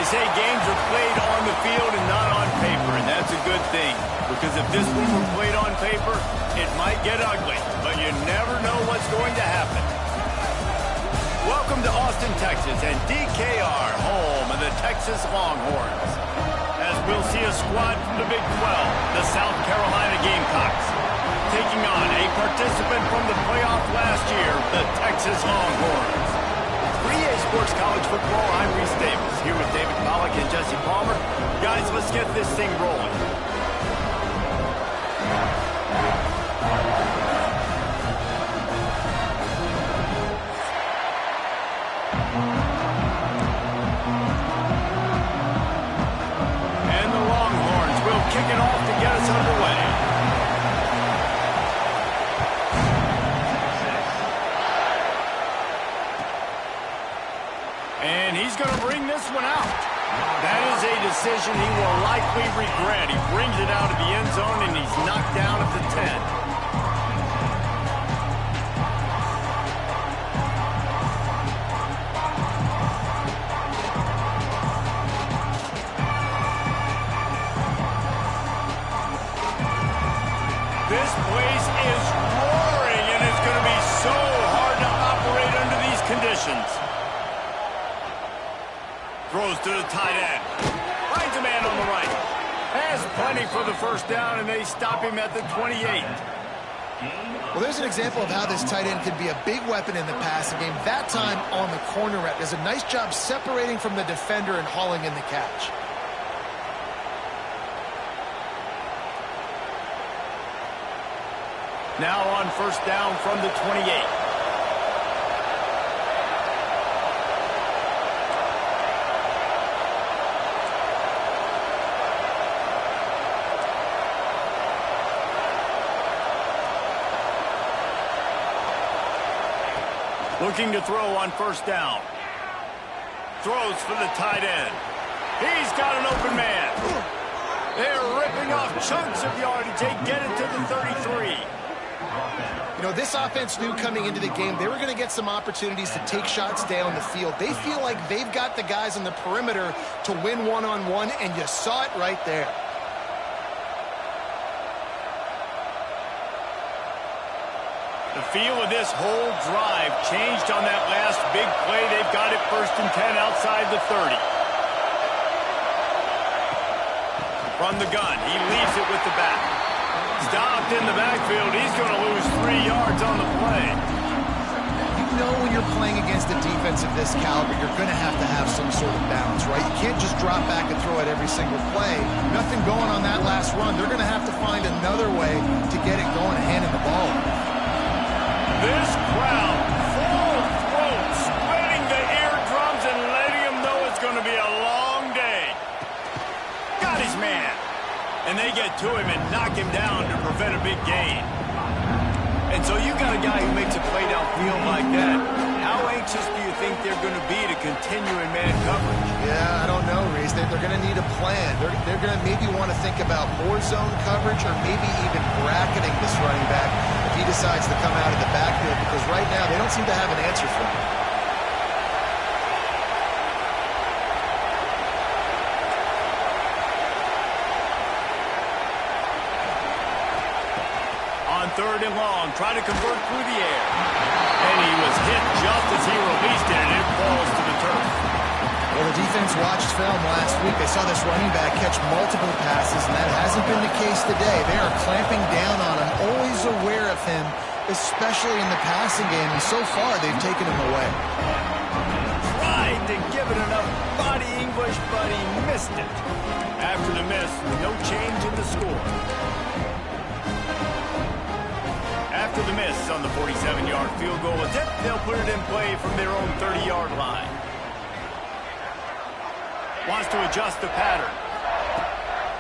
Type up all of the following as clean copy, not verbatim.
say games are played on the field and not on paper, and that's a good thing. Because if this one were played on paper, it might get ugly, but you never know what's going to happen. Welcome to Austin, Texas, and DKR, home of the Texas Longhorns. As we'll see a squad from the Big 12, the South Carolina Gamecocks, taking on a participant from the playoff last year, the Texas Longhorns. 3A Sports College Football, I'm Reese Davis, here with David Pollack and Jesse Palmer. Guys, let's get this thing rolling. And the Longhorns will kick it off to get us underway. And he's going to bring this one out. That is a decision he will likely regret. He brings it out of the end zone, and he's knocked down at the 10. This place is roaring, and it's going to be so hard to operate under these conditions. Throws to the tight end. Finds a man on the right. Has plenty for the first down, and they stop him at the 28. Well, there's an example of how this tight end could be a big weapon in the passing game. That time on the corner route does a nice job separating from the defender and hauling in the catch. Now on first down from the 28. Looking to throw on first down. Throws for the tight end. He's got an open man. They're ripping off chunks of yardage. They get it to the 33. You know, this offense knew coming into the game they were going to get some opportunities to take shots down the field. They feel like they've got the guys on the perimeter to win one-on-one, and you saw it right there. The feel of this whole drive changed on that last big play. They've got it 1st and 10 outside the 30. From the gun, he leaves it with the back. Stopped in the backfield. He's going to lose 3 yards on the play. You know when you're playing against a defense of this caliber, you're going to have some sort of balance, right? You can't just drop back and throw it every single play. Nothing going on that last run. They're going to have to find another way to get it going and handing the ball. This crowd, full throat, splitting the eardrums and letting him know it's going to be a long day. Got his man. And they get to him and knock him down to prevent a big gain. And so you got a guy who makes a play downfield like that. How anxious do you think they're going to be to continue in man coverage? Yeah, I don't know, Reese. They're going to need a plan. They're going to maybe want to think about more zone coverage or maybe even bracketing this running back if he decides to come out of the backfield, because right now they don't seem to have an answer for him. On 3rd and long, try to convert through the air. And he was hit just as he released it, and it falls to the turf. Well, the defense watched film last week. They saw this running back catch multiple passes, and that hasn't been the case today. They are clamping down on him, always aware of him, especially in the passing game, and so far they've taken him away. Tried to give it enough body English, but he missed it. After the miss, no change in the score. After the miss on the 47-yard field goal attempt, they'll put it in play from their own 30-yard line. Wants to adjust the pattern.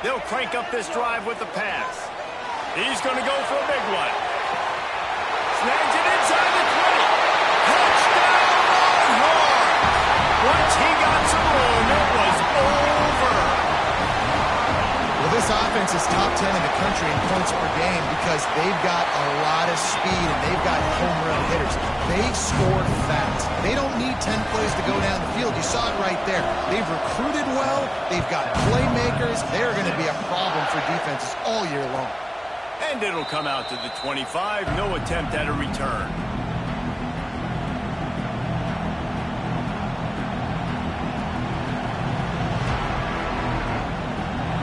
They'll crank up this drive with the pass. He's going to go for a big one. Snags it inside the 20. Touchdown, Longhorns! Once he got some room, it was over. Well, this offense is top 10 in the country in points per game because they've got a lot of speed and they've got home run hitters. They score fast. They don't need 10 plays to go down the field. You saw it right there. They've recruited well. They've got playmakers. They're going to be a problem for defenses all year long. And it'll come out to the 25. No attempt at a return.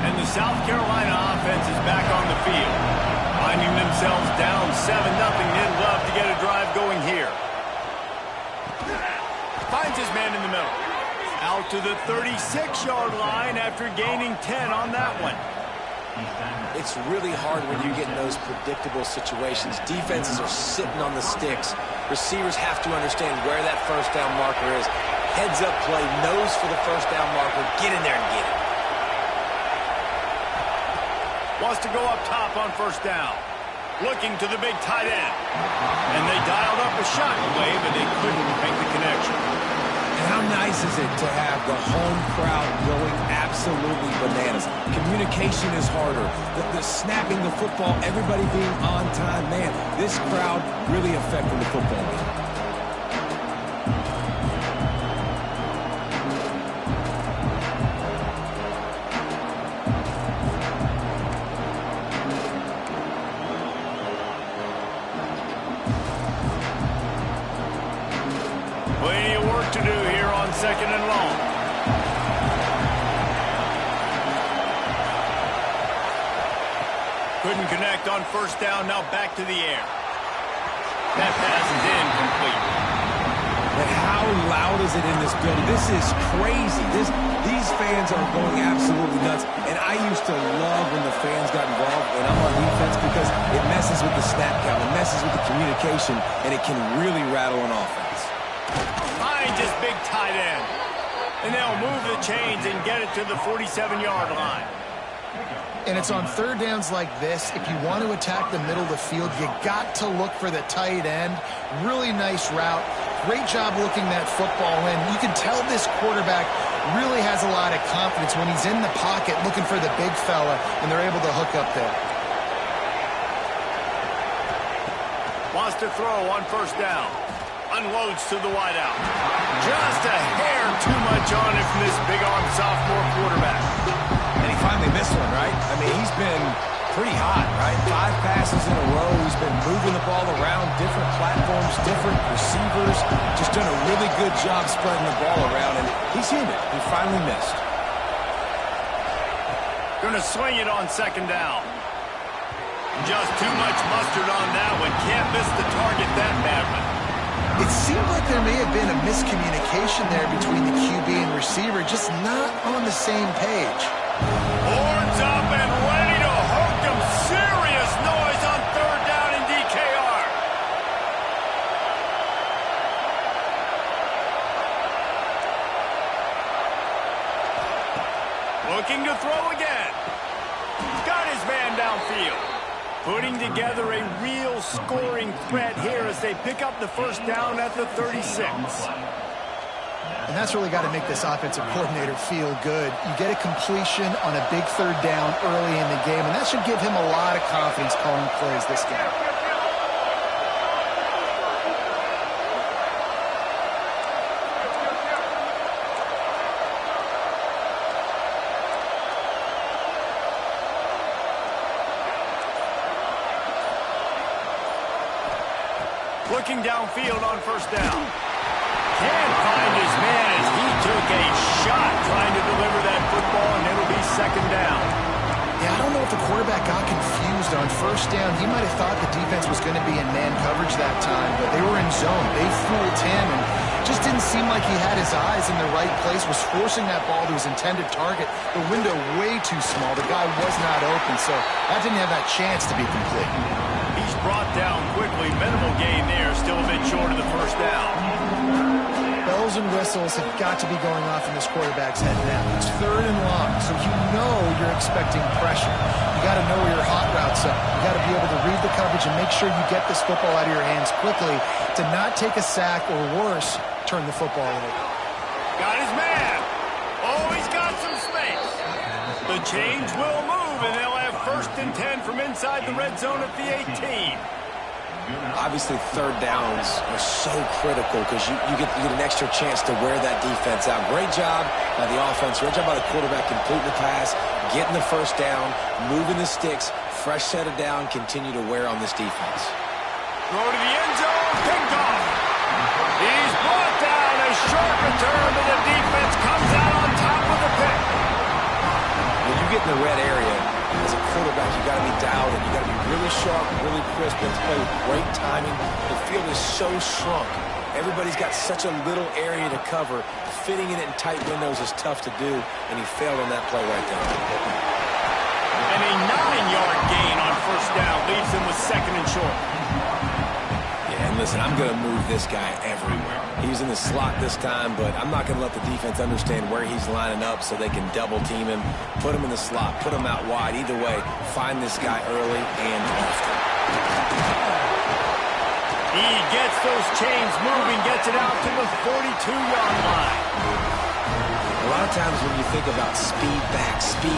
And the South Carolina offense is back on the field. Finding themselves down 7-0. They'd love to get a drive going here. Finds his man in the middle. Out to the 36-yard line after gaining 10 on that one. It's really hard when you get in those predictable situations. Defenses are sitting on the sticks. Receivers have to understand where that first down marker is. Heads up play, nose for the first down marker. Get in there and get it. Wants to go up top on first down. Looking to the big tight end. And they dialed up a shot away, but they couldn't make the connection. And how nice is it to have the home crowd going absolutely bananas? Communication is harder. The snapping the football, everybody being on time. Man, this crowd really affecting the football game. Plenty of work to do here on second and long. Couldn't connect on first down, now back to the air. That pass is incomplete. And how loud is it in this building? This is crazy. These fans are going absolutely nuts. And I used to love when the fans got involved when I'm on defense because it messes with the snap count, it messes with the communication, and it can really rattle an offense. Finds his big tight end. And they'll move the chains and get it to the 47-yard line. And it's on third downs like this. If you want to attack the middle of the field, you got to look for the tight end. Really nice route. Great job looking that football in. You can tell this quarterback really has a lot of confidence when he's in the pocket looking for the big fella, and they're able to hook up there. Wants to throw on first down. Unloads to the wideout. Just a hair too much on it from this big-arm sophomore quarterback. And he finally missed one, right? I mean, he's been pretty hot, right? 5 passes in a row. He's been moving the ball around, different platforms, different receivers. Just done a really good job spreading the ball around, and he's human. He finally missed. Gonna swing it on second down. Just too much mustard on that one. Can't miss the target that badly. It seemed like there may have been a miscommunication there between the QB and receiver, just not on the same page. Horns up and ready to hook him. Serious noise on third down in DKR. Looking to throw again. Got his man downfield. Putting together a real scoring threat here as they pick up the first down at the 36. And that's really got to make this offensive coordinator feel good. You get a completion on a big third down early in the game, and that should give him a lot of confidence calling plays this game. Looking downfield on first down. Can't find his man as he took a shot trying to deliver that football, and it'll be second down. Yeah, I don't know if the quarterback got confused on first down. He might have thought the defense was going to be in man coverage that time, but they were in zone. They fooled him, and just didn't seem like he had his eyes in the right place, was forcing that ball to his intended target. The window way too small. The guy was not open, so that didn't have that chance to be complete. He's brought down quickly. Minimal gain there, still a bit short of the first down. Bells and whistles have got to be going off in this quarterback's head now. It's third and long, so you know you're expecting pressure. You got to know where your hot routes are. You got to be able to read the coverage and make sure you get this football out of your hands quickly to not take a sack or worse, turn the football over. Got his man. Oh, he's got some space. The chains will move, and they'll have first and 10 from inside the red zone at the 18. Obviously, third downs are so critical because you get an extra chance to wear that defense out. Great job by the offense. Great job by the quarterback completing the pass, getting the first down, moving the sticks, fresh set of down, continue to wear on this defense. Throw to the end zone, picked off. He's brought down, a short return, but the defense comes out on top of the pick. When you get in the red area, as a quarterback, you got to be dialed in. You got to be really sharp, really crisp, and play with great timing. The field is so shrunk. Everybody's got such a little area to cover. Fitting it in tight windows is tough to do, and he failed on that play right there. And a 9-yard gain on first down leaves him with second and short. Yeah, and listen, I'm going to move this guy everywhere. He's in the slot this time, but I'm not going to let the defense understand where he's lining up so they can double team him, put him in the slot, put him out wide. Either way, find this guy early and often. He gets those chains moving, gets it out to the 42-yard line. A lot of times when you think about speed back, speed,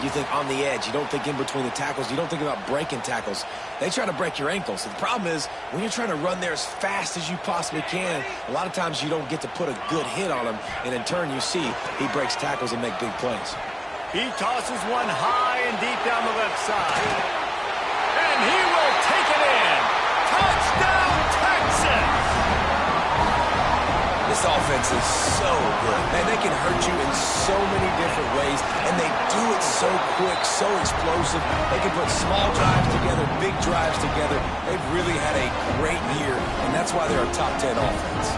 you think on the edge. You don't think in between the tackles. You don't think about breaking tackles. They try to break your ankles. So the problem is when you're trying to run there as fast as you possibly can, a lot of times you don't get to put a good hit on him, and in turn you see he breaks tackles and make big plays. He tosses one high and deep down the left side. And he will take it in. Touchdown, Texans! This offense is so good. Man, they can hurt you in so many different ways, and they do it so quick, so explosive. They can put small drives together, big drives together. They've really had a great year, and that's why they're a top 10 offense.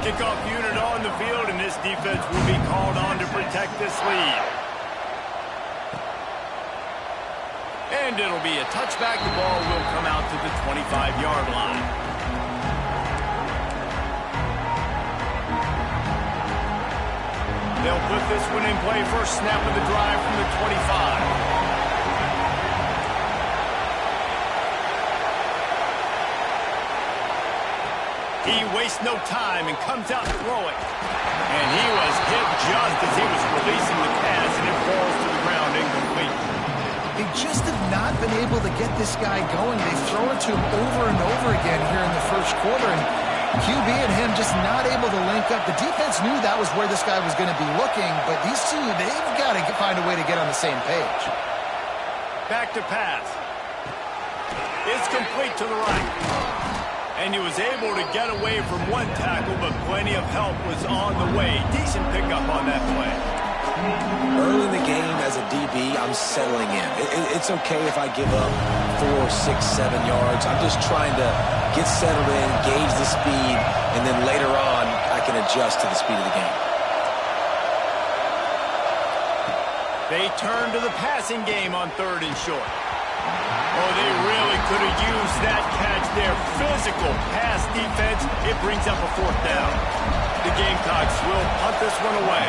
Kickoff unit on the field, and this defense will be called on to protect this lead. And it'll be a touchback. The ball will come out to the 25-yard line. They'll put this one in play. First snap of the drive from the 25. He wastes no time and comes out to throw it. And he was hit just as he was releasing the pass, and it falls to the ground incomplete. They just have not been able to get this guy going. They've thrown it to him over and over again here in the first quarter, and QB and him just not able to link up. The defense knew that was where this guy was going to be looking, but these two, they've got to find a way to get on the same page. Back to pass. It's complete to the right. And he was able to get away from one tackle, but plenty of help was on the way. Decent pickup on that play. Early in the game as a DB, I'm settling in. It's okay if I give up 4, 6, 7 yards. I'm just trying to get settled in, gauge the speed, and then later on, I can adjust to the speed of the game. They turn to the passing game on third and short. Oh, they really could have used that catch there. Physical pass defense. It brings up a fourth down. The Gamecocks will punt this one away.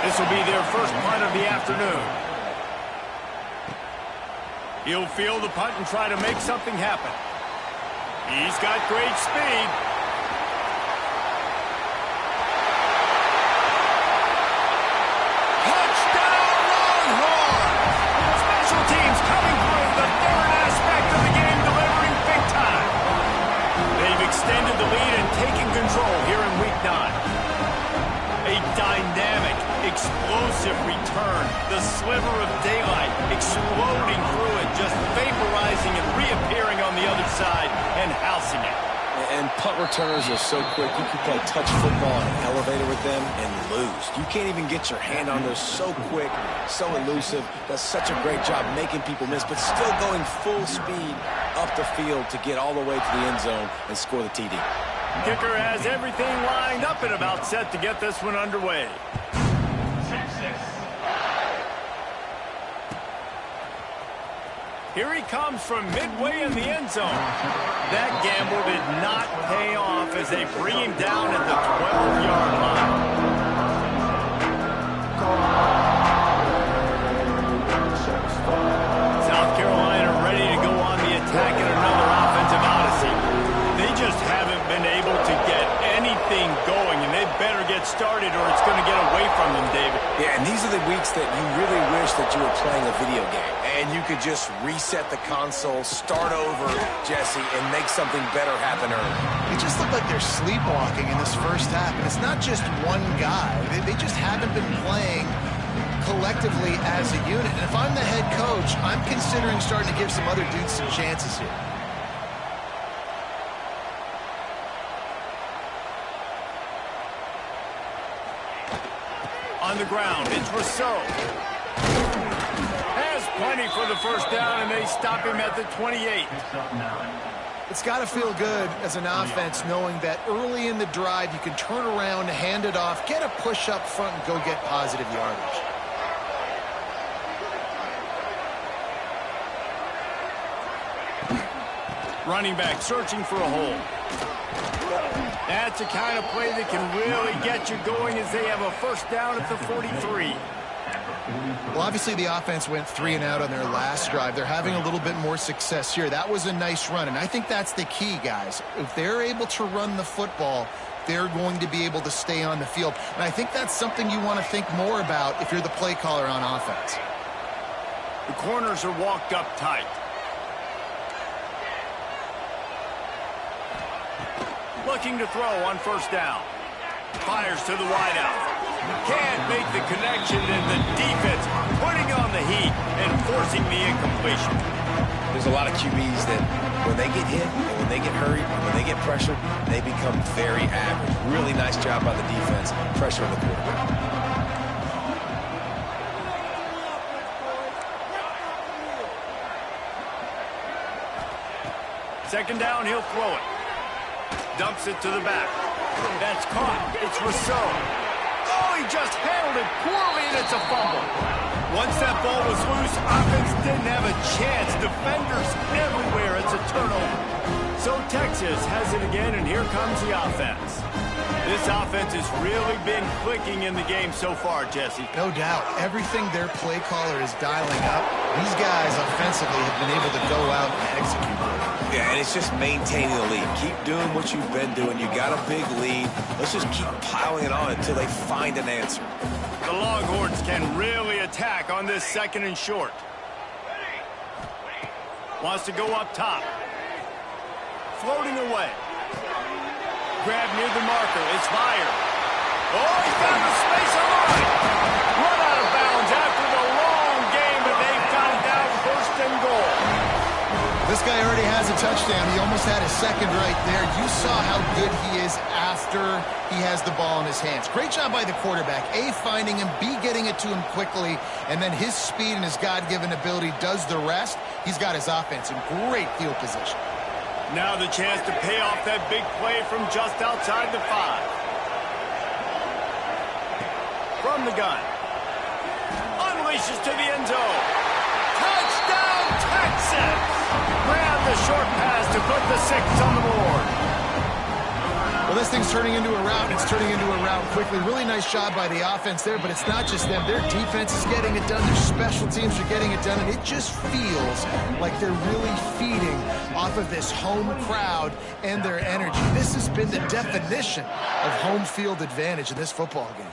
This will be their first punt of the afternoon. He'll field the punt and try to make something happen. He's got great speed. Touchdown, Longhorns! Special teams coming through, the third aspect of the game, delivering big time. They've extended the lead and taken control here in Week 9. A dynamic, explosive return. The sliver of daylight exploding through it, just vaporizing and reappearing on the other side and housing it. And punt returners are so quick. You can play touch football on an elevator with them and lose. You can't even get your hand on those. So quick, so elusive. Does such a great job making people miss, but still going full speed up the field to get all the way to the end zone and score the TD. Kicker has everything lined up and about set to get this one underway. Here he comes from midway in the end zone. That gamble did not pay off as they bring him down at the 12-yard line. South Carolina ready to go on the attack in another offensive odyssey. They just haven't been able to get anything going, and they better get started or it's going to get away from them, David. Yeah, and these are the weeks that you really wish that you were playing a video game and you could just reset the console, start over, Jesse, and make something better happen early. It just looked like they're sleepwalking in this first half, and it's not just one guy. They just haven't been playing collectively as a unit. And if I'm the head coach, I'm considering starting to give some other dudes some chances here. On the ground, it's Rousseau. Has plenty for the first down, and they stop him at the 28. It's got to feel good as an offense knowing that early in the drive you can turn around, hand it off, get a push up front, and go get positive yardage. Running back searching for a hole. That's the kind of play that can really get you going as they have a first down at the 43. Well, obviously the offense went 3 and out on their last drive. They're having a little bit more success here. That was a nice run, and I think that's the key, guys. If they're able to run the football, they're going to be able to stay on the field. And I think that's something you want to think more about if you're the play caller on offense. The corners are walked up tight. Looking to throw on first down. Fires to the wideout. Can't make the connection, and the defense putting on the heat and forcing the incompletion. There's a lot of QBs that when they get hit and when they get hurried and when they get pressured, they become very average. Really nice job by the defense, pressuring the quarterback. Second down, he'll throw it. Dumps it to the back. That's caught. It's Rousseau. Oh, he just handled it poorly, and it's a fumble. Once that ball was loose, offense didn't have a chance. Defenders everywhere. It's a turnover. So Texas has it again, and here comes the offense. This offense has really been clicking in the game so far, Jesse. No doubt. Everything their play caller is dialing up, these guys offensively have been able to go out and execute. Yeah, and it's just maintaining the lead. Keep doing what you've been doing. You got a big lead. Let's just keep piling it on until they find an answer. The Longhorns can really attack on this second and short. Wants to go up top. Floating away. Grab near the marker. It's fired. Oh, he's got the space alive. Run out of bounds after the long game, but they found out first and goal. This guy already has a touchdown. He almost had a second right there. You saw how good he is after he has the ball in his hands. Great job by the quarterback. A, finding him. B, getting it to him quickly. And then his speed and his God-given ability does the rest. He's got his offense in great field position. Now the chance to pay off that big play from just outside the 5. From the gun. Unleashes to the end zone. Touchdown, Texas! Grab the short pass to put the 6 on the board. Well, this thing's turning into a rout, and it's turning into a rout quickly. Really nice job by the offense there, but it's not just them. Their defense is getting it done. Their special teams are getting it done, and it just feels like they're really feeding off of this home crowd and their energy. This has been the definition of home field advantage in this football game.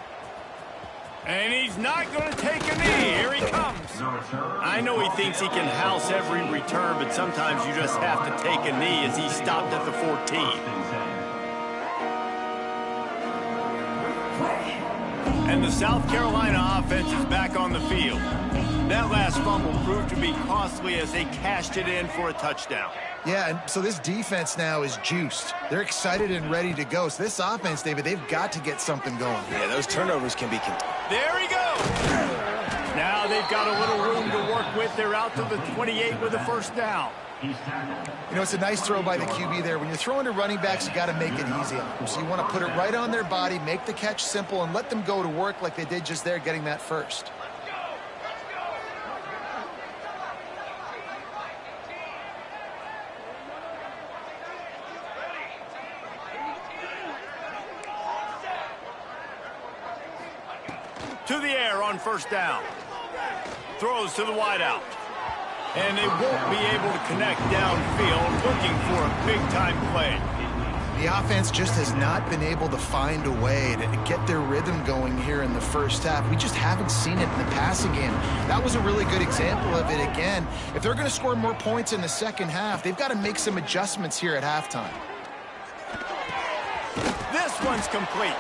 And he's not going to take a knee. Here he comes. I know he thinks he can house every return, but sometimes you just have to take a knee as he stopped at the 14. And the South Carolina offense is back on the field. That last fumble proved to be costly as they cashed it in for a touchdown. Yeah, and so this defense now is juiced. They're excited and ready to go. So this offense, David, they've got to get something going. Yeah, those turnovers can be... There he goes! Now they've got a little room to work with. They're out to the 28 with a first down. You know, it's a nice throw by the QB there. When you're throwing to running backs, you got to make it easy on them. So you want to put it right on their body, make the catch simple, and let them go to work like they did just there, getting that first. To the air on first down. Throws to the wideout. And they won't be able to connect downfield, looking for a big-time play. The offense just has not been able to find a way to get their rhythm going here in the first half. We just haven't seen it in the passing game. That was a really good example of it again. If they're going to score more points in the second half, they've got to make some adjustments here at halftime. This one's complete.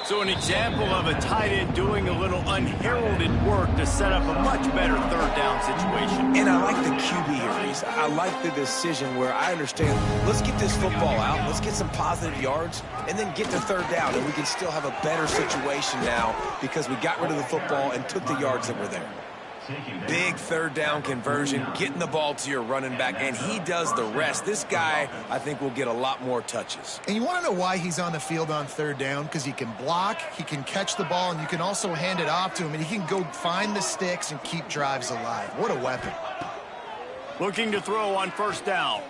So an example of a tight end doing a little unheralded work to set up a much better third down situation. And I like the QB here, Reese. I like the decision where I understand, let's get this football out, let's get some positive yards, and then get to third down, and we can still have a better situation now because we got rid of the football and took the yards that were there. Big third down conversion, getting the ball to your running back, and he does the rest. This guy, I think, will get a lot more touches. And you want to know why he's on the field on third down? Because he can block, he can catch the ball, and you can also hand it off to him, and he can go find the sticks and keep drives alive. What a weapon. Looking to throw on first down.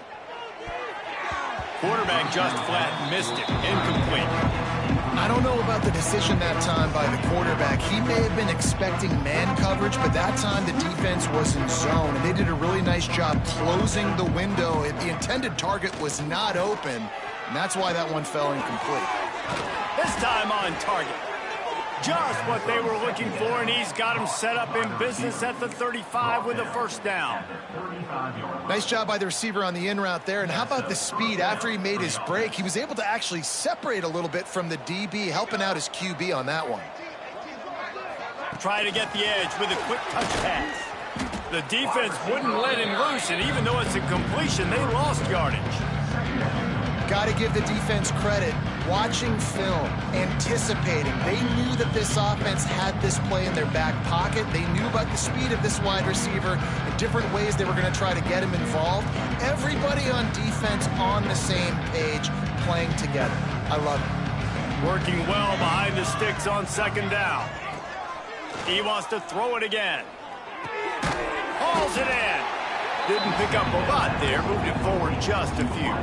Quarterback just flat missed it. Incomplete. I don't know about the decision that time by the quarterback. He may have been expecting man coverage, but that time the defense was in zone, and they did a really nice job closing the window. The intended target was not open, and that's why that one fell incomplete. This time on target. Just what they were looking for, and he's got him set up in business at the 35 with a first down. Nice job by the receiver on the in route there. And how about the speed? After he made his break, he was able to actually separate a little bit from the DB, helping out his QB on that one. Try to get the edge with a quick touch pass. The defense wouldn't let him loose, and even though it's a completion, they lost yardage. Got to give the defense credit. Watching film, anticipating. They knew that this offense had this play in their back pocket. They knew about the speed of this wide receiver and different ways they were going to try to get him involved. Everybody on defense on the same page, playing together. I love it. Working well behind the sticks on second down. He wants to throw it again. Hauls it in. Didn't pick up a lot there, moved it forward just a few.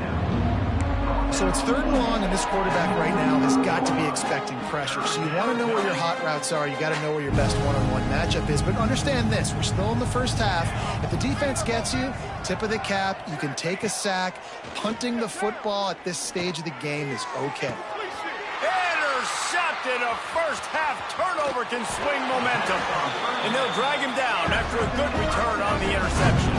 So it's third and long, and this quarterback right now has got to be expecting pressure. So you want to know where your hot routes are. You got to know where your best one-on-one matchup is. But understand this, we're still in the first half. If the defense gets you, tip of the cap, you can take a sack. Punting the football at this stage of the game is okay. Intercepted. A first half turnover can swing momentum. And they'll drag him down after a good return on the interception.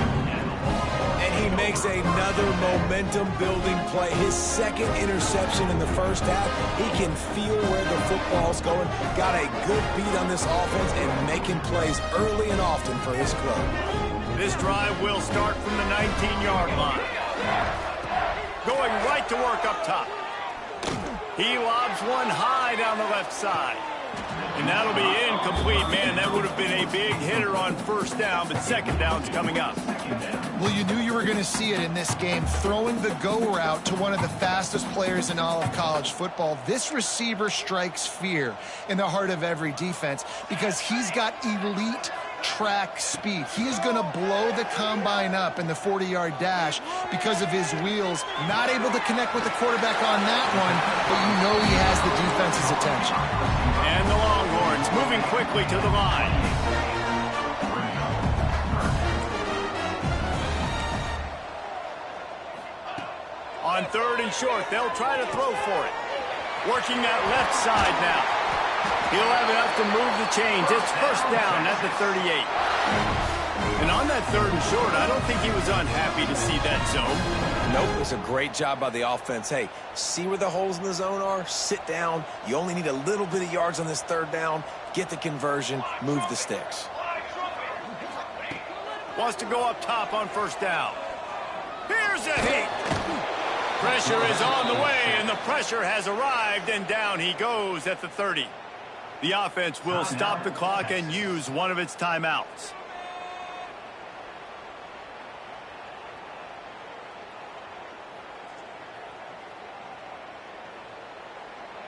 And he makes another momentum-building play. His second interception in the first half. He can feel where the football's going. Got a good beat on this offense and making plays early and often for his club. This drive will start from the 19-yard line. Going right to work up top. He lobs one high down the left side. And that'll be incomplete. Man, that would have been a big hitter on first down, but second down's coming up. Well, you knew you were going to see it in this game, throwing the go route to one of the fastest players in all of college football. This receiver strikes fear in the heart of every defense because he's got elite track speed. He is going to blow the combine up in the 40-yard dash because of his wheels. Not able to connect with the quarterback on that one, but you know he has the defense's attention. And the Longhorns moving quickly to the line. On third and short, they'll try to throw for it. Working that left side now. He'll have enough to move the chains. It's first down at the 38. And on that third and short, I don't think he was unhappy to see that zone. Nope, it was a great job by the offense. Hey, see where the holes in the zone are? Sit down. You only need a little bit of yards on this third down. Get the conversion. Move the sticks. Wants to go up top on first down. Here's a hit. Pressure is on the way, and the pressure has arrived, and down he goes at the 30. The offense will stop the clock and use one of its timeouts.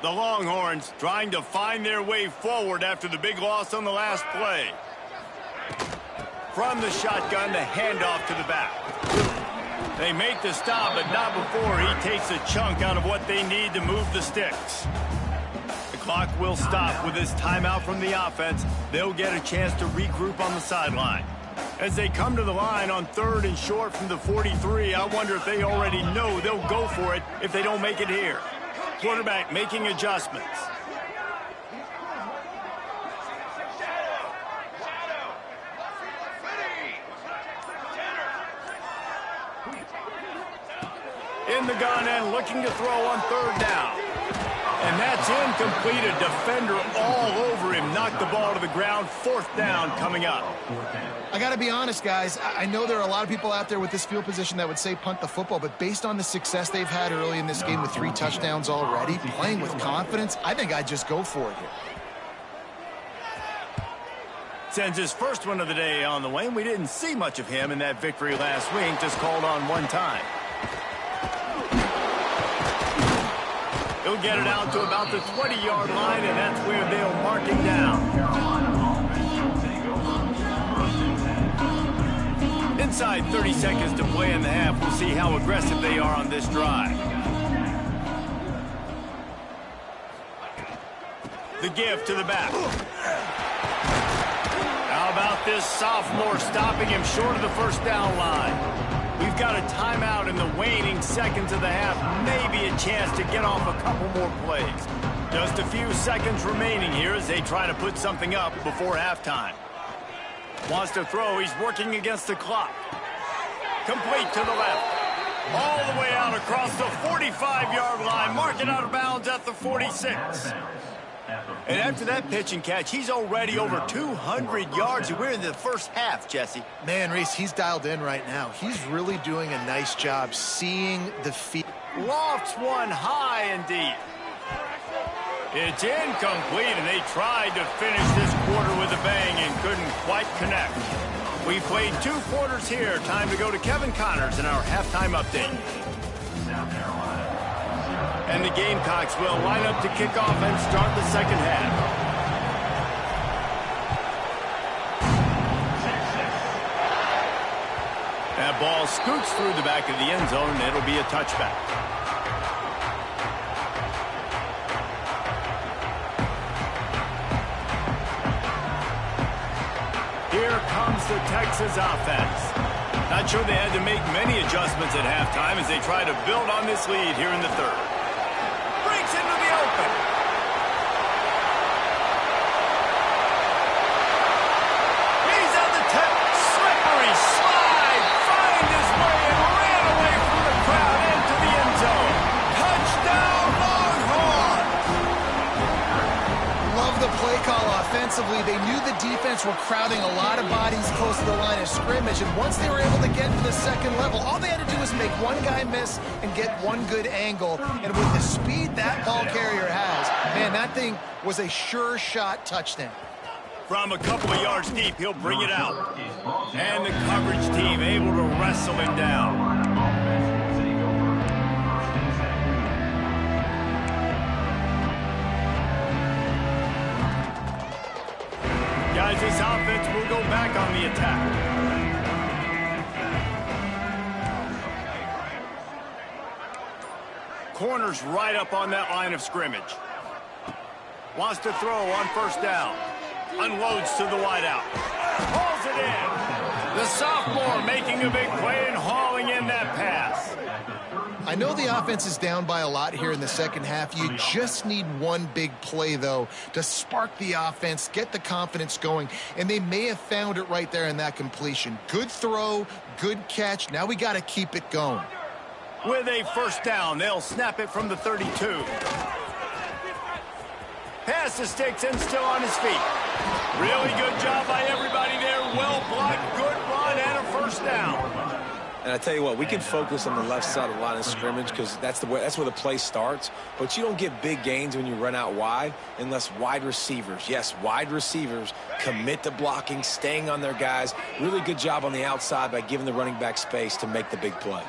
The Longhorns trying to find their way forward after the big loss on the last play. From the shotgun, the handoff to the back. They make the stop, but not before he takes a chunk out of what they need to move the sticks. The clock will stop with this timeout from the offense. They'll get a chance to regroup on the sideline. As they come to the line on 3rd and short from the 43, I wonder if they already know they'll go for it if they don't make it here. Quarterback making adjustments. In the gun and looking to throw on 3rd down. And that's incomplete. A defender all over him. Knocked the ball to the ground. 4th down coming up. I got to be honest, guys. I know there are a lot of people out there with this field position that would say punt the football, but based on the success they've had early in this game with 3 touchdowns already, playing with confidence, I think I'd just go for it here. Sends his first one of the day on the way, and we didn't see much of him in that victory last week. Just called on 1 time. He'll get it out to about the 20-yard line, and that's where they'll mark him down. Inside 30 seconds to play in the half. We'll see how aggressive they are on this drive. The give to the back. How about this sophomore stopping him short of the 1st down line? We've got a timeout in the waning seconds of the half. Maybe a chance to get off a couple more plays. Just a few seconds remaining here as they try to put something up before halftime. Wants to throw. He's working against the clock. Complete to the left. All the way out across the 45-yard line. Mark it out of bounds at the 46. And after that pitch and catch, he's already over 200 yards. We're in the first half, Jesse. Man, Reese, he's dialed in right now. He's really doing a nice job seeing the field. Lofts one high and deep. It's incomplete, and they tried to finish this quarter with a bang and couldn't quite connect. We played 2 quarters here. Time to go to Kevin Connors in our halftime update. And the Gamecocks will line up to kick off and start the second half. That ball scoots through the back of the end zone, and it'll be a touchback. Here comes the Texas offense. Not sure they had to make many adjustments at halftime as they try to build on this lead here in the 3rd. Breaks into the open. He's on the 10. Slippery slide. Find his way and ran away from the crowd into the end zone. Touchdown, Longhorns. Love the play call offensively. They knew the defense were crowding a lot of bodies close to the line of scrimmage, and once they were able to get to the 2nd level, all they had to do was make one guy miss and get one good angle. And with the speed that ball carrier has, man, that thing was a sure shot touchdown. From a couple of yards deep, he'll bring it out. And the coverage team able to wrestle him down. Guys, this offense will go back on the attack. Corners right up on that line of scrimmage. Wants to throw on 1st down. Unloads to the wideout. Hauls it in. The sophomore making a big play and hauling in that pass. I know the offense is down by a lot here in the second half. You just need one big play, though, to spark the offense, get the confidence going, and they may have found it right there in that completion. Good throw, good catch. Now we got to keep it going. With a first down, they'll snap it from the 32. Pass the sticks and still on his feet. Really good job by everybody there. Well blocked, good run, and a first down. And I tell you what, we can focus on the left side of the line of scrimmage because that's where the play starts. But you don't get big gains when you run out wide unless wide receivers, yes, wide receivers, commit to blocking, staying on their guys. Really good job on the outside by giving the running back space to make the big play.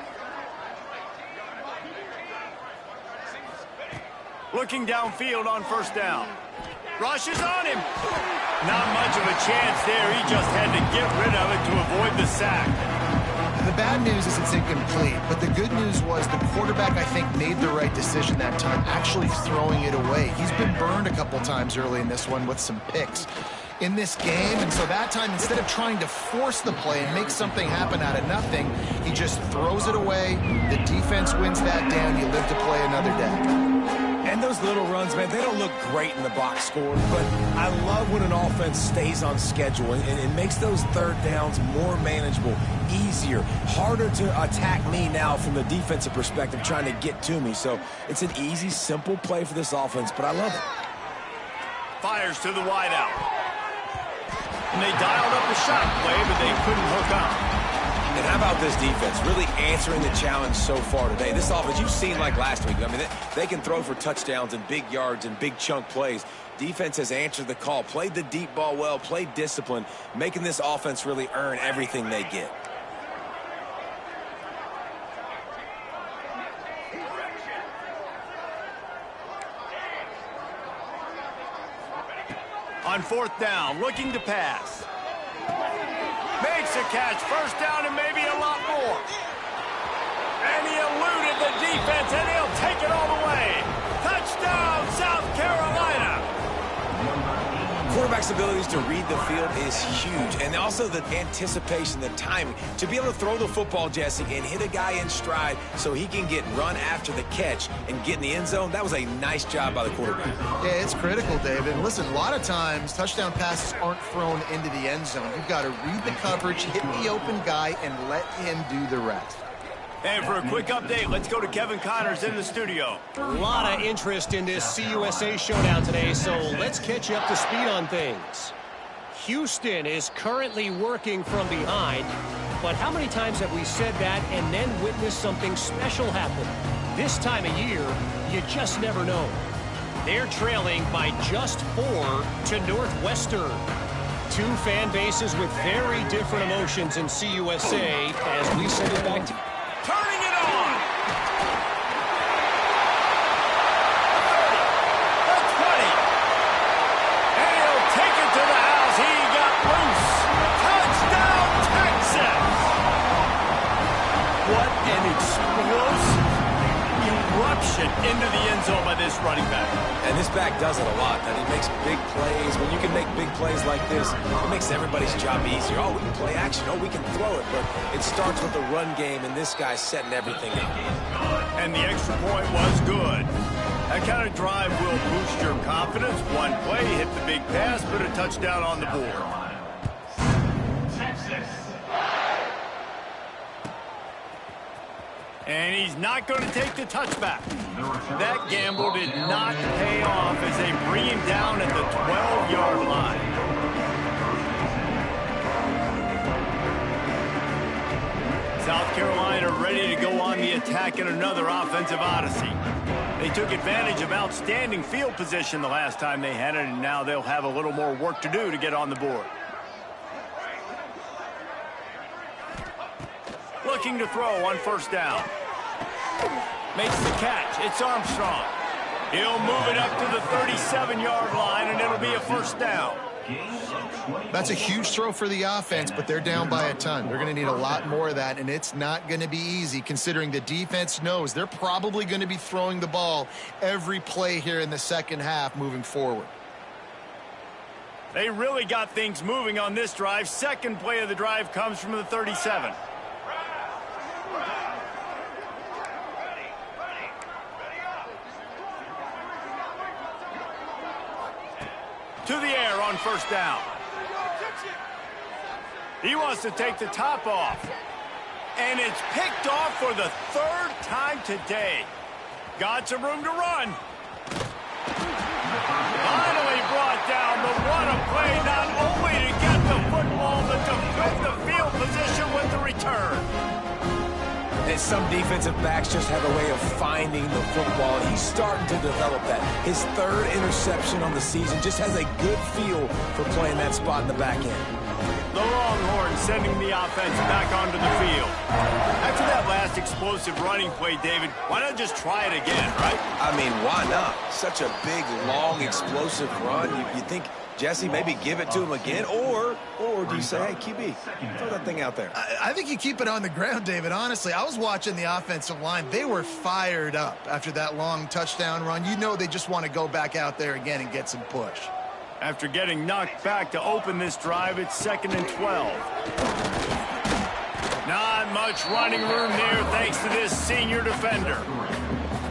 Looking downfield on first down. Rushes on him. Not much of a chance there. He just had to get rid of it to avoid the sack. The bad news is it's incomplete, but the good news was the quarterback, I think, made the right decision that time, actually throwing it away. He's been burned a couple times early in this one with some picks. in this game. And so that time, instead of trying to force the play and make something happen out of nothing, he just throws it away. The defense wins that down. You live to play another day. And those little runs, man, they don't look great in the box score, but I love when an offense stays on schedule and it makes those third downs more manageable, easier, harder to attack me now from the defensive perspective trying to get to me. So it's an easy, simple play for this offense, but I love it. Fires to the wideout. And they dialed up a shot play, but they couldn't hook up. And how about this defense really answering the challenge so far today? This offense, you've seen like last week. I mean, they can throw for touchdowns and big yards and big chunk plays. Defense has answered the call, played the deep ball well, played discipline, making this offense really earn everything they get. On fourth down, looking to pass. Makes a catch, first down and maybe a lot more. And he eluded the defense, and he'll take it all the way. Touchdown, South Carolina. Quarterback's abilities to read the field is huge, and also the anticipation, the timing. To be able to throw the football, Jesse, and hit a guy in stride so he can get run after the catch and get in the end zone, that was a nice job by the quarterback. Yeah, it's critical, David. And listen, a lot of times touchdown passes aren't thrown into the end zone. You've got to read the coverage, hit the open guy, and let him do the rest. And for a quick update, let's go to Kevin Connors in the studio. A lot of interest in this CUSA showdown today, so let's catch you up to speed on things. Houston is currently working from behind, but how many times have we said that and then witnessed something special happen? This time of year, you just never know. They're trailing by just 4 to Northwestern. Two fan bases with very different emotions in CUSA as we send it back to... Turning it on. The 20. And he'll take it to the house. He got loose. Touchdown, Texas. What an explosive eruption into the end zone by this running back. And this back does it a lot. And he makes big plays. When you can make big plays like this, it makes everybody's job easier. Oh, we can play action. Oh, we can throw it. But it starts with the run game, and this guy's setting everything up. And the extra point was good. That kind of drive will boost your confidence. One play, hit the big pass, put a touchdown on the board. And he's not going to take the touchback. That gamble did not pay off as they bring him down at the 12-yard line. South Carolina ready to go on the attack in another offensive odyssey. They took advantage of outstanding field position the last time they had it, and now they'll have a little more work to do to get on the board. Looking to throw on first down. Makes the catch. It's Armstrong. He'll move it up to the 37-yard line, and it'll be a first down. That's a huge throw for the offense, but they're down by a ton. They're going to need a lot more of that, and it's not going to be easy considering the defense knows they're probably going to be throwing the ball every play here in the second half moving forward. They really got things moving on this drive. Second play of the drive comes from the 37. To the air on first down. He wants to take the top off. And it's picked off for the third time today. Got some room to run. Finally brought down, but what a play, not only to get the football, but to fit the field position with the return. And some defensive backs just have a way of finding the football. He's starting to develop that. His third interception on the season just has a good feel for playing that spot in the back end. The Longhorns sending the offense back onto the field. After that last explosive running play, David, why not just try it again, right? I mean, why not? Such a big, long, explosive run. You think, Jesse, maybe give it to him again? Or do you say, hey, QB, throw that thing out there? I think you keep it on the ground, David. Honestly, I was watching the offensive line. They were fired up after that long touchdown run. You know they just want to go back out there again and get some push. After getting knocked back to open this drive, it's 2nd and 12. Not much running room there thanks to this senior defender.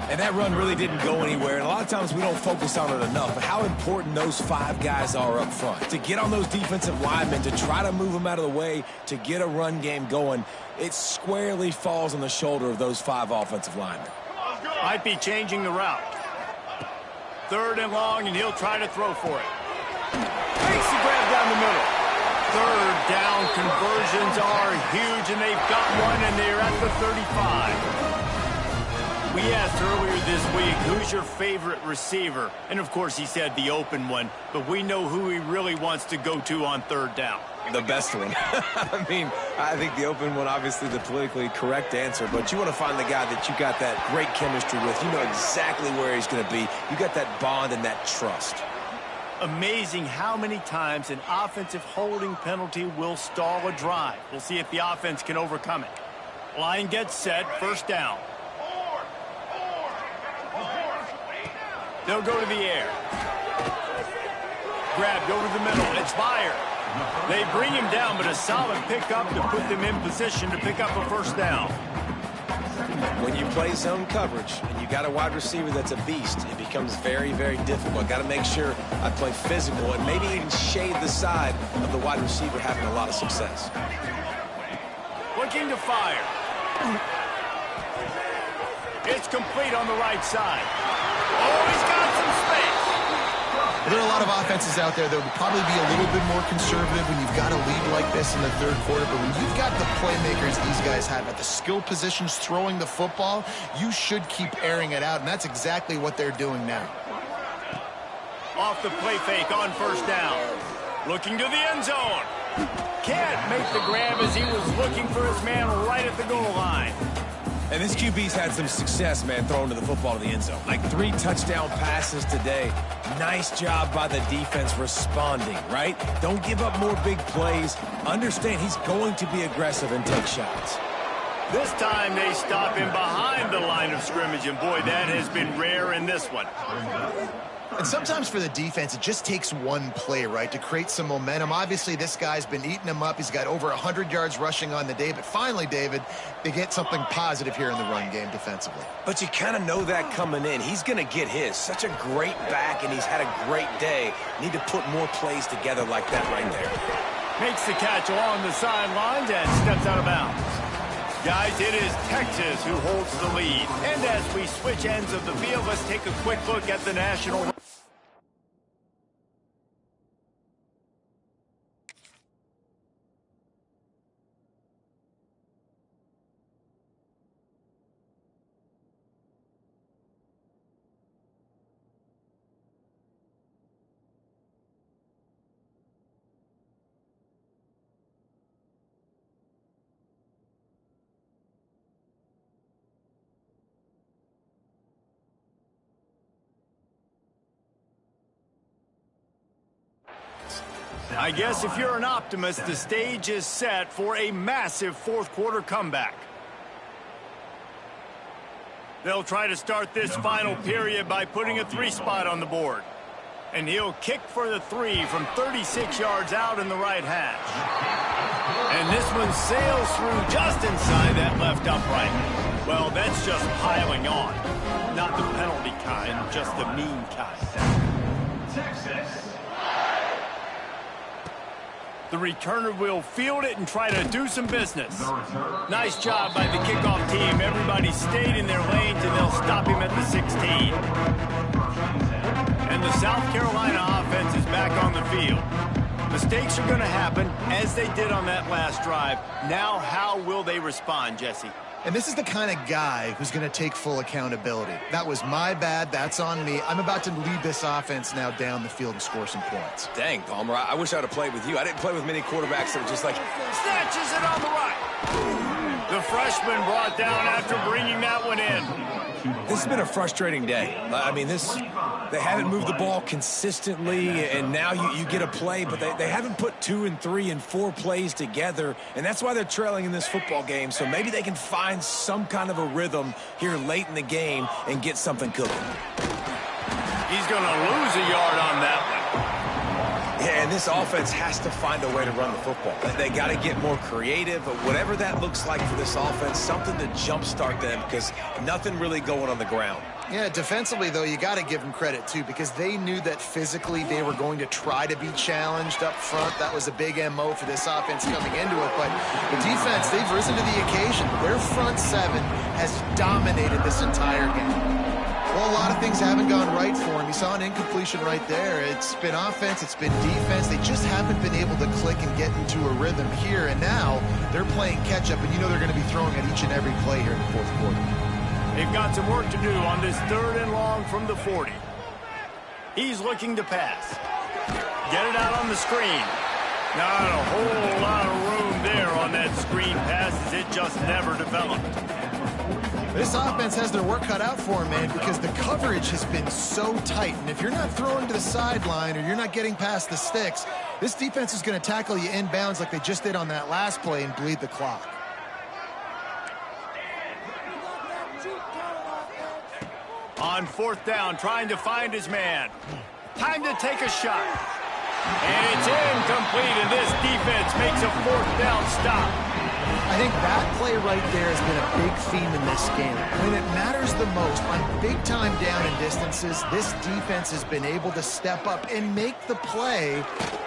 And that run really didn't go anywhere. And a lot of times we don't focus on it enough. But how important those 5 guys are up front. To get on those defensive linemen, to try to move them out of the way, to get a run game going, it squarely falls on the shoulder of those 5 offensive linemen. Might be changing the route. 3rd and long, and he'll try to throw for it. Makes the grab down the middle. 3rd down conversions are huge, and they've got one, and they're at the 35. We asked earlier this week, who's your favorite receiver? And, of course, he said the open one, but we know who he really wants to go to on 3rd down. The best one. I mean, I think the open one, obviously the politically correct answer, but you want to find the guy that you got that great chemistry with. You know exactly where he's going to be. You got that bond and that trust. Amazing how many times an offensive holding penalty will stall a drive. We'll see if the offense can overcome it. Line gets set, 1st down. They'll go to the air. Grabbed over the middle. It's Byard. They bring him down, but a solid pickup to put them in position to pick up a 1st down. When you play zone coverage and you got a wide receiver that's a beast, it becomes very, very difficult. Got to make sure I play physical and maybe even shade the side of the wide receiver having a lot of success. Looking to fire. It's complete on the right side. Oh, he's got some space. There are a lot of offenses out there that would probably be a little bit more conservative when you've got a lead like this in the 3rd quarter. But when you've got the playmakers these guys have at the skill positions throwing the football, you should keep airing it out. And that's exactly what they're doing now. Off the play fake on 1st down. Looking to the end zone. Can't make the grab as he was looking for his man right at the goal line. And this QB's had some success, man, throwing to the football to the end zone. Like 3 touchdown passes today. Nice job by the defense responding, right? Don't give up more big plays. Understand he's going to be aggressive and take shots. This time they stop him behind the line of scrimmage, and boy, that has been rare in this one. And sometimes for the defense, it just takes one play, right, to create some momentum. Obviously, this guy's been eating him up. He's got over 100 yards rushing on the day. But finally, David, they get something positive here in the run game defensively. But you kind of know that coming in. He's going to get his. Such a great back, and he's had a great day. Need to put more plays together like that right there. Makes the catch along the sidelines and steps out of bounds. Guys, it is Texas who holds the lead. And as we switch ends of the field, let's take a quick look at the national. I guess if you're an optimist, the stage is set for a massive 4th quarter comeback. They'll try to start this final period by putting a 3 spot on the board. And he'll kick for the 3 from 36 yards out in the right hash. And this one sails through just inside that left upright. Well, that's just piling on. Not the penalty kind, just the mean kind. Texas. The returner will field it and try to do some business. Nice job by the kickoff team. Everybody stayed in their lanes, and they'll stop him at the 16. And the South Carolina offense is back on the field. Mistakes are going to happen, as they did on that last drive. Now, how will they respond, Jesse? And this is the kind of guy who's going to take full accountability. That was my bad. That's on me. I'm about to lead this offense now down the field and score some points. Dang, Palmer, I wish I would have played with you. I didn't play with many quarterbacks that are just like... Snatches it on the right. The freshman brought down after bringing that one in. This has been a frustrating day. I mean, they haven't moved the ball consistently, and now you get a play, but they haven't put 2 and 3 and 4 plays together, and that's why they're trailing in this football game. So maybe they can find some kind of a rhythm here late in the game and get something cooking. He's going to lose a yard on that one. And this offense has to find a way to run the football. They got to get more creative, but whatever that looks like for this offense, something to jumpstart them because nothing really going on the ground. Yeah, defensively, though, you got to give them credit, too, because they knew that physically they were going to try to be challenged up front. That was a big MO for this offense coming into it. But the defense, they've risen to the occasion. Their front seven has dominated this entire game. Well, a lot of things haven't gone right for him. You saw an incompletion right there. It's been offense, it's been defense. They just haven't been able to click and get into a rhythm here. And now they're playing catch-up, and you know they're going to be throwing at each and every play here in the fourth quarter. They've got some work to do on this 3rd and long from the 40. He's looking to pass. Get it out on the screen. Not a whole lot of room there on that screen pass as it just never developed. This offense has their work cut out for them, man, because the coverage has been so tight. And if you're not throwing to the sideline or you're not getting past the sticks, this defense is going to tackle you inbounds like they just did on that last play and bleed the clock. On 4th down, trying to find his man. Time to take a shot. And it's incomplete, and this defense makes a 4th down stop. I think that play right there has been a big theme in this game. When it matters the most, on big-time down and distances, this defense has been able to step up and make the play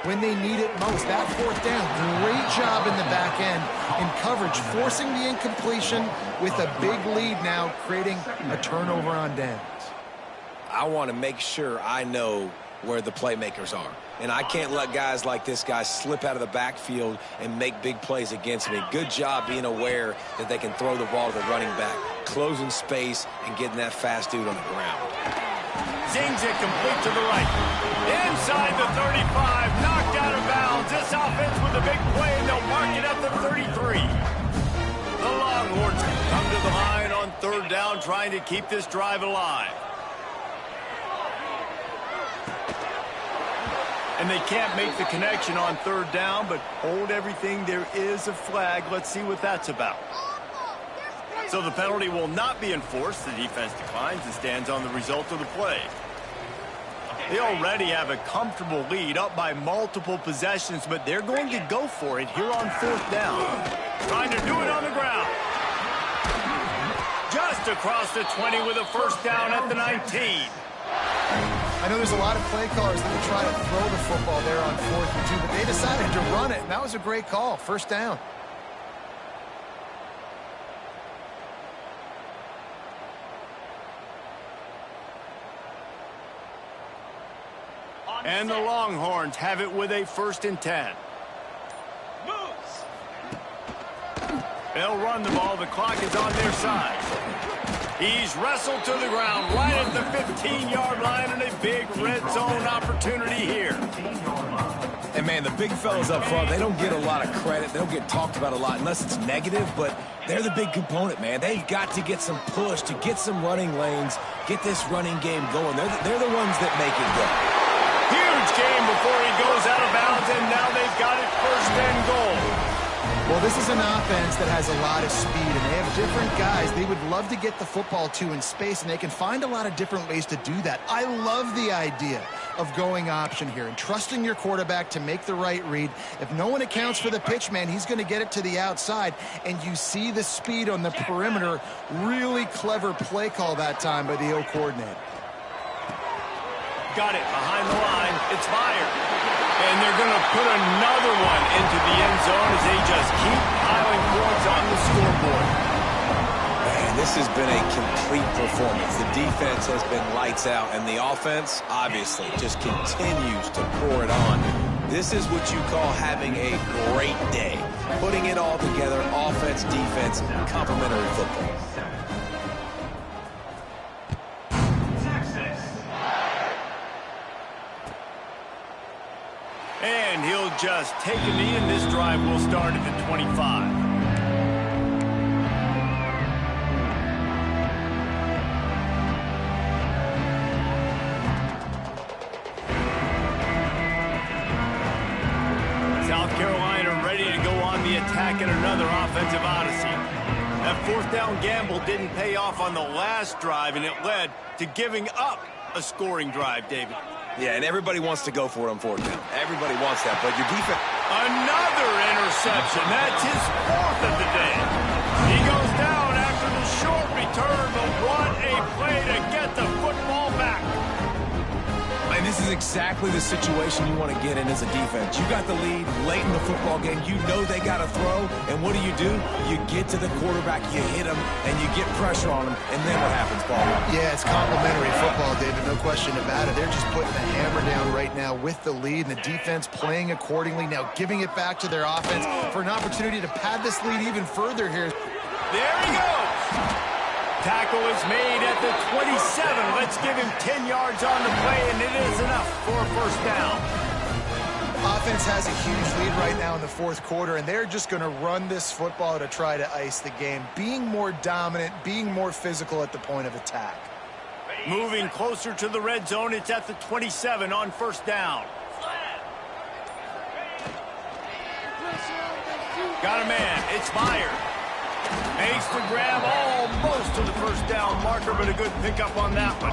when they need it most. That 4th down, great job in the back end in coverage, forcing the incompletion with a big lead now, creating a turnover on downs. I want to make sure I know where the playmakers are. And I can't let guys like this guy slip out of the backfield and make big plays against me. Good job being aware that they can throw the ball to the running back, closing space, and getting that fast dude on the ground. Zings it complete to the right. Inside the 35, knocked out of bounds. This offense with a big play, and they'll mark it at the 33. The Longhorns come to the line on 3rd down, trying to keep this drive alive. And they can't make the connection on 3rd down, but hold everything. There is a flag. Let's see what that's about. So the penalty will not be enforced. The defense declines and stands on the result of the play. They already have a comfortable lead, up by multiple possessions, but they're going to go for it here on 4th down. Trying to do it on the ground. Just across the 20 with a 1st down at the 19. I know there's a lot of play callers that will try to throw the football there on 4th and 2, but they decided to run it, and that was a great call. 1st down. And the Longhorns have it with a 1st and 10. They'll run the ball. The clock is on their side. He's wrestled to the ground right at the 15-yard line, and a big red zone opportunity here. And, man, the big fellas up front, they don't get a lot of credit. They don't get talked about a lot unless it's negative, but they're the big component, man. They've got to get some push, to get some running lanes, get this running game going. They're the ones that make it go. Huge game before he goes out of bounds, and now they've got it 1st and goal. Well, this is an offense that has a lot of speed, and they have different guys they would love to get the football to in space, and they can find a lot of different ways to do that. I love the idea of going option here and trusting your quarterback to make the right read. If no one accounts for the pitch, man, he's going to get it to the outside, and you see the speed on the perimeter. Really clever play call that time by the O coordinator. Got it behind the line. It's fired. And they're going to put another one into the end zone as they just keep piling points on the scoreboard. Man, this has been a complete performance. The defense has been lights out, and the offense, obviously, just continues to pour it on. This is what you call having a great day. Putting it all together, offense, defense, complementary football. And he'll just take a knee, and this drive will start at the 25. South Carolina ready to go on the attack in another offensive odyssey. That 4th down gamble didn't pay off on the last drive, and it led to giving up a scoring drive, David. Yeah, and everybody wants to go for it on fourth down. Everybody wants that, but your defense... Another interception. That's his fourth of the day. He goes down after the short return, but what a play to get the football back. And this is exactly the situation you want to get in as a defense. You got the lead late in the football game. You know they got to throw, and what do? You get to the quarterback, you hit him, and you get pressure on him, and then what happens, Paul? Yeah, it's complimentary football, David, no question about it. They're just putting the hammer down right now with the lead, and the defense playing accordingly, now giving it back to their offense for an opportunity to pad this lead even further here. There he goes. Tackle is made at the 27. Let's give him 10 yards on the play, and it is enough for a first down. Offense has a huge lead right now in the fourth quarter, and they're just going to run this football to try to ice the game, being more dominant, being more physical at the point of attack. Moving closer to the red zone, it's at the 27 on first down. Got a man, it's fired. Makes the grab almost to the first down marker, but a good pickup on that one.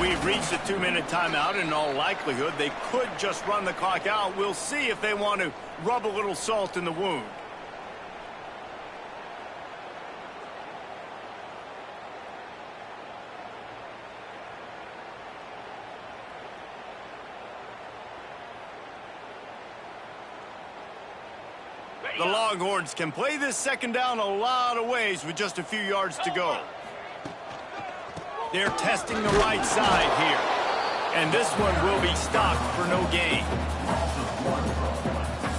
We've reached a 2-minute timeout. In all likelihood, they could just run the clock out. We'll see if they want to rub a little salt in the wound. The Longhorns can play this second down a lot of ways with just a few yards to go. They're testing the right side here. And this one will be stopped for no gain.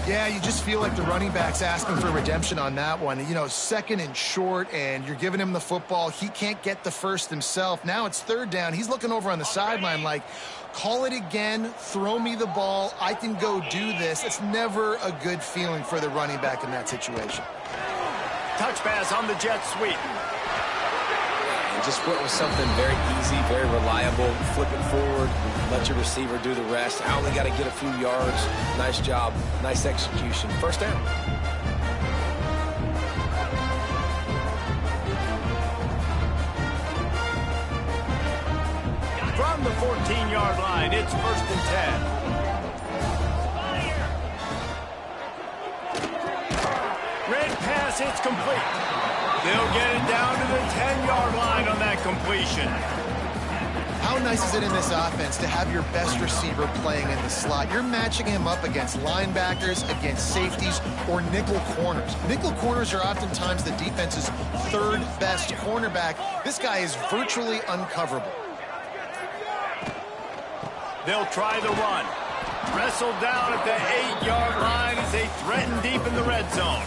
Yeah, you just feel like the running back's asking for redemption on that one. You know, second and short, and you're giving him the football. He can't get the first himself. Now it's third down. He's looking over on the sideline like, call it again, throw me the ball, I can go do this. It's never a good feeling for the running back in that situation. Touch pass on the jet sweep. And just went with something very easy, very reliable. Flip it forward, let your receiver do the rest. I only got to get a few yards. Nice job, nice execution. First down. From the 14-yard line, it's first and 10. Red pass, it's complete. They'll get it down to the 10-yard line on that completion. How nice is it in this offense to have your best receiver playing in the slot? You're matching him up against linebackers, against safeties, or nickel corners. Nickel corners are oftentimes the defense's third best cornerback. This guy is virtually uncoverable. They'll try the run. Wrestled down at the 8-yard line as they threaten deep in the red zone.